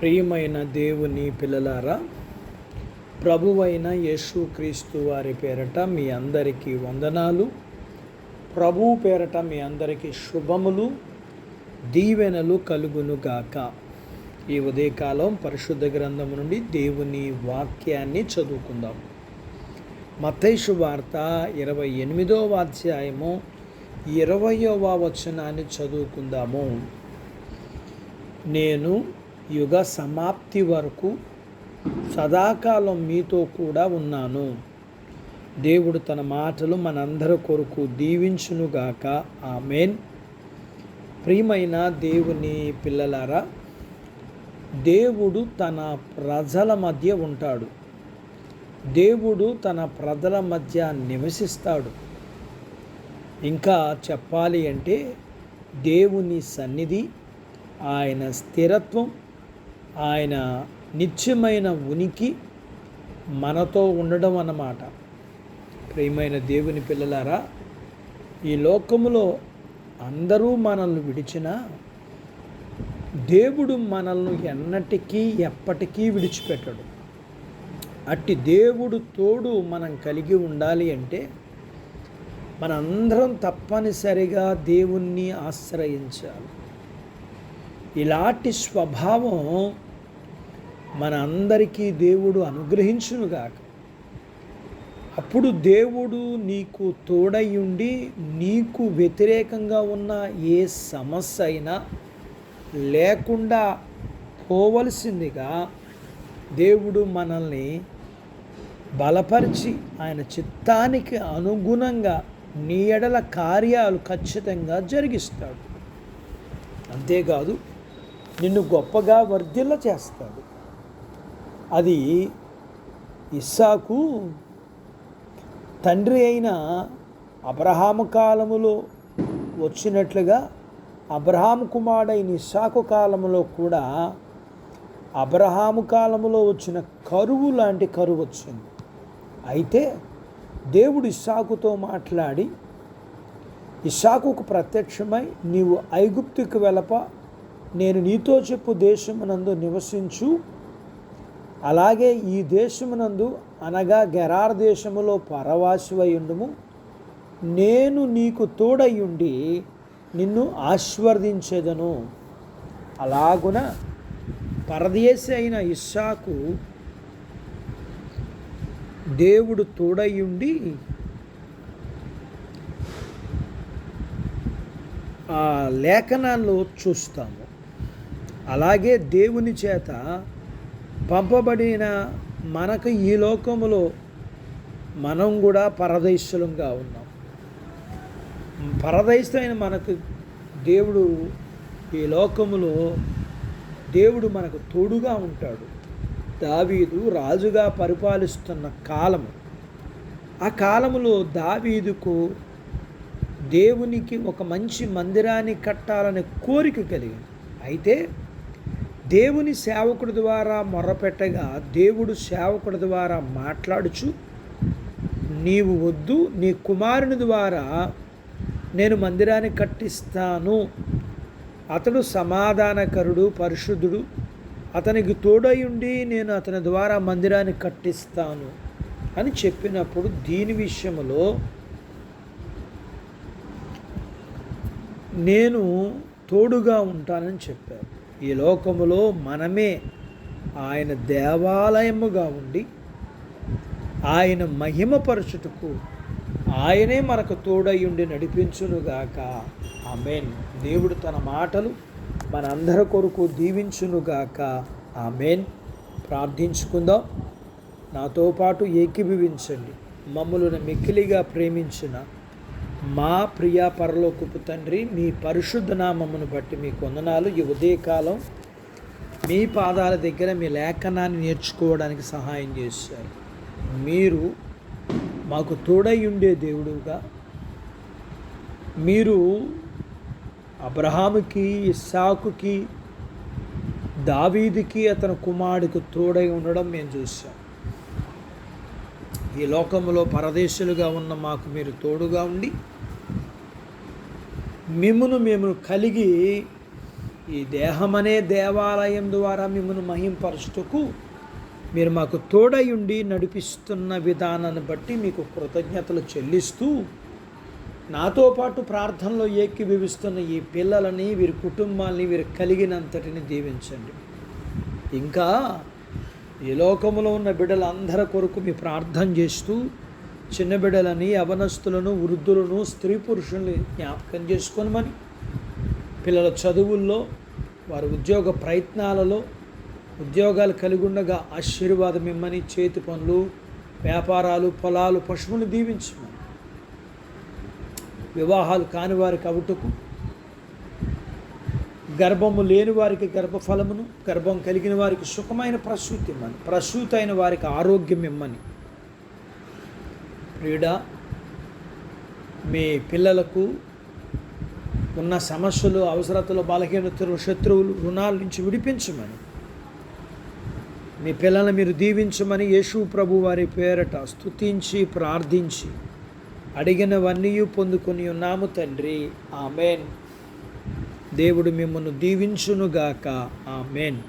ప్రియమైన దేవుని పిల్లలారా, ప్రభువైన యేసుక్రీస్తు వారి పేరట మీ అందరికీ వందనాలు. ప్రభువు పేరట మీ అందరికీ శుభములు, దీవెనలు కలుగునుగాక. ఈ ఉదయకాలం పరిశుద్ధ గ్రంథం నుండి దేవుని వాక్యాన్ని చదువుకుందాం. మత్తయి సువార్త 28వ అధ్యాయము 20వ వచనాన్ని చదువుకుందాము. నేను యుగ సమాప్తి వరకు సదాకాలం మీతో కూడా ఉన్నాను. దేవుడు తన మాటలు మనందరి కొరకు దీవించునుగాక. ఆమేన్. ప్రియమైన దేవుని పిల్లలారా, దేవుడు తన ప్రజల మధ్య ఉంటాడు. దేవుడు తన ప్రజల మధ్య నివసిస్తాడు. ఇంకా చెప్పాలి అంటే దేవుని సన్నిధి, ఆయన స్థిరత్వం, ఆయన నిత్యమైన ఉనికి మనతో ఉండడం అన్నమాట. ప్రియమైన దేవుని పిల్లలారా, ఈ లోకములో అందరూ మనల్ని విడిచినా దేవుడు మనల్ని ఎన్నటికీ ఎప్పటికీ విడిచిపెట్టడు. అట్టి దేవుడు తోడు మనం కలిగి ఉండాలి అంటే మనందరం తప్పనిసరిగా దేవుణ్ణి ఆశ్రయించాలి. ఇలాంటి స్వభావం మన అందరికీ దేవుడు అనుగ్రహించునుగాక. అప్పుడు దేవుడు నీకు తోడై ఉండి నీకు వ్యతిరేకంగా ఉన్న ఏ సమస్య అయినా లేకుండా పోవలసిందిగా దేవుడు మనల్ని బలపరిచి ఆయన చిత్తానికి అనుగుణంగా నీ ఎడల కార్యాలు ఖచ్చితంగా జరిగిస్తాడు. అంతేకాదు, నిన్ను గొప్పగా వర్ధిల్ల చేస్తాడు. అది ఇస్సాకు తండ్రి అయిన అబ్రహాము కాలములో వచ్చినట్లుగా అబ్రహాము కుమారుడైన ఇస్సాకు కాలంలో కూడా అబ్రహాము కాలంలో వచ్చిన కరువు లాంటి కరువు వచ్చింది. అయితే దేవుడు ఇస్సాకుతో మాట్లాడి ఇస్సాకుకు ప్రత్యక్షమై, నీవు ఐగుప్తుకు వెళ్ళప, నేను నీతో చెప్పు దేశమునందు నివసించు, అలాగే ఈ దేశమునందు అనగా గెరార్ దేశములో పరవాసివై ఉండుము, నేను నీకు తోడయ్యుండి నిన్ను ఆశీర్వదించెదను. అలాగున పరదేశి అయిన ఇస్సాకు దేవుడు తోడయ్యుండి ఆ లేఖనాల్లో చూస్తాము. అలాగే దేవుని చేత పంపబడిన మనకు ఈ లోకములో మనం కూడా పరదేశులంగా ఉన్నాం. పరదేశమైన మనకు దేవుడు ఈ లోకములో దేవుడు మనకు తోడుగా ఉంటాడు. దావీదు రాజుగా పరిపాలిస్తున్న కాలము, ఆ కాలములో దావీదుకు దేవునికి ఒక మంచి మందిరాన్ని కట్టాలనే కోరిక కలిగింది. అయితే దేవుని సేవకుడి ద్వారా మొర్రపెట్టగా దేవుడు సేవకుడి ద్వారా మాట్లాడుచు, నీవు వద్దు, నీ కుమారుని ద్వారా నేను మందిరాన్ని కట్టిస్తాను, అతడు సమాధానకరుడు, పరిశుద్ధుడు, అతనికి తోడయుండి నేను అతని ద్వారా మందిరాన్ని కట్టిస్తాను అని చెప్పినప్పుడు దీని విషయంలో నేను తోడుగా ఉంటానని చెప్పారు. ఈ లోకములో మనమే ఆయన దేవాలయముగా ఉండి ఆయన మహిమపరచుటకు ఆయనే మనకు తోడయ్యుండి నడిపించునుగాక. ఆమేన్. దేవుడు తన మాటలు మనందరి కొరకు దీవించునుగాక. ఆమేన్. ప్రార్థించుకుందాం. నాతో పాటు ఏకీభవించండి. మమ్మలను మిక్కిలిగా ప్రేమించిన మా ప్రియ పరలోకపు తండ్రి, మీ పరిశుద్ధ నామమును బట్టి మీకు వందనాలు. ఈ ఉదయకాలం మీ పాదాల దగ్గర మీ లేఖనాన్ని నేర్చుకోవడానికి సహాయం చేశారు. మీరు మాకు తోడై ఉండే దేవుడుగా, మీరు అబ్రహాముకి, ఇస్సాకుకి, దావీదుకి, అతని కుమారుడికి తోడై ఉండడం మేము చూసాం. ఈ లోకంలో పరదేశులుగా ఉన్న మాకు మీరు తోడుగా ఉండి మిమ్మును మేము కలిగి ఈ దేహమనే దేవాలయం ద్వారా మిమ్మల్ని మహింపరచుటకు మీరు మాకు తోడయుండి నడిపిస్తున్న విధానాన్ని బట్టి మీకు కృతజ్ఞతలు చెల్లిస్తూ, నాతో పాటు ప్రార్థనలో ఏకీభవిస్తున్న ఈ పిల్లలని, వీరి కుటుంబాలని, వీరు కలిగినంతటిని దీవించండి. ఇంకా ఈ లోకములో ఉన్న బిడ్డలందరి కొరకు మీ ప్రార్థన చేస్తూ, చిన్న బిడ్డలని, యవనస్తులను, వృద్ధులను, స్త్రీ పురుషుల్ని జ్ఞాపకం చేసుకోనమని, పిల్లల చదువుల్లో, వారి ఉద్యోగ ప్రయత్నాలలో ఉద్యోగాలు కలిగి ఉండగా ఆశీర్వాదం ఇమ్మని, చేతి పనులు, వ్యాపారాలు, పొలాలు, పశువులు దీవించమని, వివాహాలు కాని వారికి అవుటకు, గర్భము లేని వారికి గర్భఫలమును, గర్భం కలిగిన వారికి సుఖమైన ప్రసూతి ఇమ్మని, ప్రసూతి అయిన వారికి ఆరోగ్యం ఇమ్మని, ప్రియుడా మీ పిల్లలకు ఉన్న సమస్యలు, అవసరతలు, బలహీనతలు, శత్రువులు, రుణాల నుంచి విడిపించమని, మీ పిల్లల్ని మీరు దీవించమని యేసు ప్రభు వారి పేరట స్తుతించి ప్రార్థించి అడిగినవన్నీ పొందుకొని ఉన్నాము తండ్రి. ఆమెన్. దేవుడు మిమ్మల్ని దీవించునుగాక. ఆమెన్.